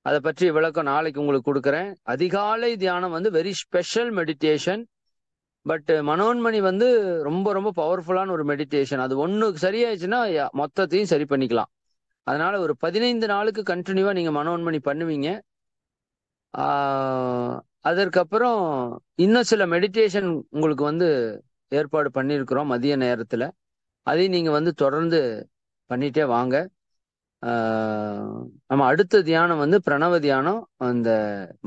அதை பற்றி விளக்கம் நாளைக்கு உங்களுக்கு கொடுக்குறேன். அதிகாலை தியானம் வந்து very special meditation. But Manonmani வந்து ரொம்ப ரொம்ப பவர்ஃபுல்லான ஒரு மெடிடேஷன். அது ஒண்ணு சரியாயிடுச்சுன்னா மொத்தத்தையும் சரி பண்ணிக்கலாம். அதனால ஒரு 15 நாளுக்கு கண்டினியூவா நீங்க மனோன்மணி பண்ணுவீங்க. அதற்கப்புறம் இன்னும் சில மெடிடேஷன் உங்களுக்கு வந்து ஏற்பாடு பண்ணியிருக்கிறோம் மதிய நேரத்துல. அதையும் நீங்க வந்து தொடர்ந்து பண்ணிட்டே வாங்க. நம்ம அடுத்த தியானம் வந்து பிரணவ தியானம். அந்த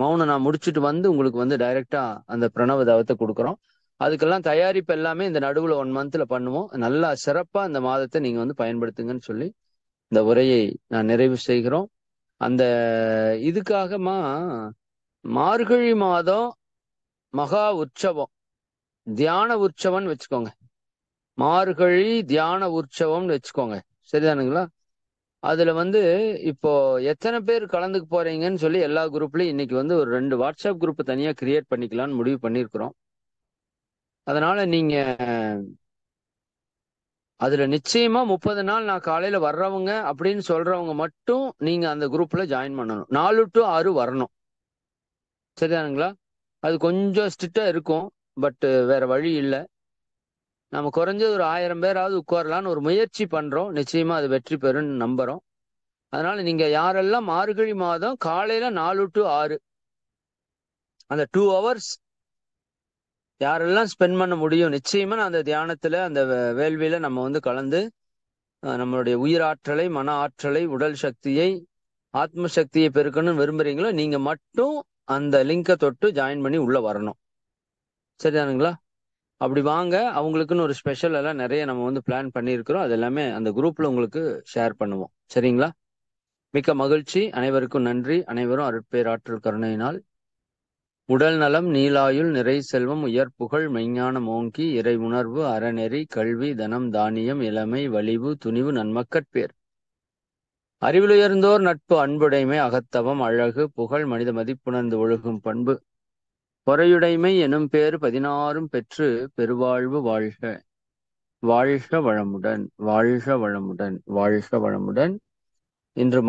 மௌனம் நான் முடிச்சுட்டு வந்து உங்களுக்கு வந்து டைரக்டா அந்த பிரணவ தவத்தை கொடுக்குறோம். அதுக்கெல்லாம் தயாரிப்பு எல்லாமே இந்த நடுவுல 1 மந்த்ல பண்ணுவோம். நல்லா சிறப்பா இந்த மாதத்தை நீங்க வந்து பயன்படுத்துங்கன்னு சொல்லி இந்த உரையை நான் நிறைவு செய்கிறோம். அந்த இதுக்காகமா மார்கழி மாதம் மகா உற்சவம், தியான உற்சவம்னு வச்சுக்கோங்க. மார்கழி தியான உற்சவம்னு வச்சுக்கோங்க. சரிதானுங்களா? அதுல வந்து இப்போ எத்தனை பேர் கலந்துக்க போறீங்கன்னு சொல்லி எல்லா குரூப்லயும் இன்னைக்கு வந்து ஒரு 2 வாட்ஸ்அப் குரூப் தனியா கிரியேட் பண்ணிக்கலாம்னு முடிவு பண்ணியிருக்கிறோம். அதனால நீங்க அதுல நிச்சயமா 30 நாள் நான் காலையில வர்றவங்க அப்படின்னு சொல்றவங்க மட்டும் நீங்க அந்த குரூப்ல ஜாயின் பண்ணணும். 4 to 6 வரணும். சரிதானுங்களா? அது கொஞ்சம் ஸ்ட்ரிக்டா இருக்கும். பட் வேற வழி இல்லை. நம்ம குறைஞ்சது ஒரு 1000 பேராவது உட்காரலான்னு ஒரு முயற்சி பண்றோம். நிச்சயமா அது வெற்றி பெறும்னு நம்புறோம். அதனால நீங்க யாரெல்லாம் மார்கழி மாதம் காலையில 4 to 6 அந்த 2 hours யாரெல்லாம் ஸ்பெண்ட் பண்ண முடியும், நிச்சயமா நான் அந்த தியானத்துல அந்த வேள்வியில நம்ம வந்து கலந்து நம்மளுடைய உயிராற்றலை, மன ஆற்றலை, உடல் சக்தியை, ஆத்ம சக்தியை பெருக்கணும்னு விரும்புறீங்களோ நீங்க மட்டும் அந்த லிங்கை தொட்டு ஜாயின் பண்ணி உள்ள வரணும். சரிதானுங்களா? அப்படி வாங்க. அவங்களுக்குன்னு ஒரு ஸ்பெஷல் எல்லாம் நிறைய நம்ம வந்து பிளான் பண்ணியிருக்கிறோம். அது எல்லாமே அந்த குரூப்ல உங்களுக்கு ஷேர் பண்ணுவோம். சரிங்களா? மிக்க மகிழ்ச்சி. அனைவருக்கும் நன்றி. அனைவரும் அருட்பேராற்றல் கருணையினால் உடல் நலம், நீலாயுள், நிறை செல்வம், உயர் புகழ், மெய்ஞானம் ஓங்கி, இறை உணர்வு, அறநெறி, கல்வி, தனம், தானியம், இளமை, வலிவு, துணிவு, நன்மக்கட்பேர், அறிவிலுயர்ந்தோர் நட்பு, அன்புடைமை, அகத்தவம், அழகு, புகழ், மனித மதிப்புணர்ந்து ஒழுகும் பண்பு, பொறையுடைமை எனும் பேறு 16 பெற்று பெருவாழ்வு வாழ்க. வாழ்க வளமுடன், வாழ்க வளமுடன், வாழ்க வளமுடன். இன்று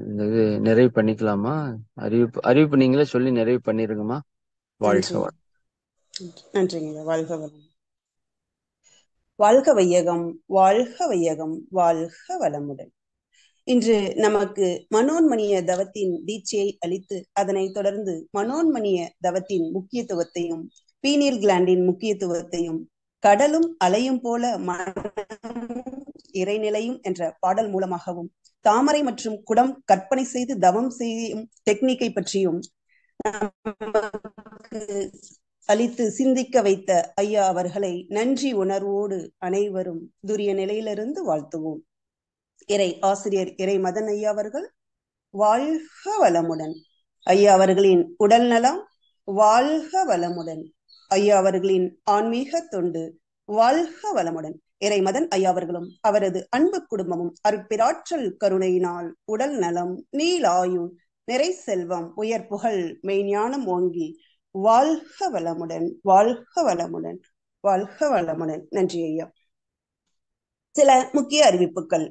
இந்த இது நிறைவு பண்ணிக்கலாமா? அறிவிப்பு நீங்களே சொல்லி நிறைவு பண்ணிருங்கம்மா. வாழ்க வளம். நன்றிங்க. வாழ்க வளம். வாழ்க வையகம், வாழ்க வையகம், வாழ்க வளமுடன். இன்று நமக்கு மனோன்மணிய தவத்தின் தீட்சையை அளித்து அதனை தொடர்ந்து மனோன்மணிய தவத்தின் முக்கியத்துவத்தையும், பீனியல் கிளாண்டின் முக்கியத்துவத்தையும், கடலும் அலையும் போல மனமும் இறைநிலையும் என்ற பாடல் மூலமாகவும், தாமரை மற்றும் குடம் கற்பனை செய்து தவம் செய்யும் டெக்னிக்கை பற்றியும் அளித்து சிந்திக்க வைத்த ஐயா அவர்களை நன்றி உணர்வோடு அனைவரும் துரிய நிலையிலிருந்து வாழ்த்துவோம். இறை ஆசிரியர் இறை மதன் ஐயா அவர்கள் வாழ்க வளமுடன். ஐயா அவர்களின் உடல் நலம் வாழ்க வளமுடன். ஐயா அவர்களின் ஆன்மீக தொண்டு வாழ்க வளமுடன். இறை மதன் ஐயா அவர்களும் அவரது அன்பு குடும்பமும் அருட்பெராற்றல் கருணையினால் உடல் நலம், நீலாயுள், நிறை செல்வம், உயர் புகழ், மெய்ஞானம் ஓங்கி வாழ்க வளமுடன், வாழ்க வளமுடன், வாழ்க வளமுடன். நன்றி ஐயா. சில முக்கிய அறிவிப்புகள்.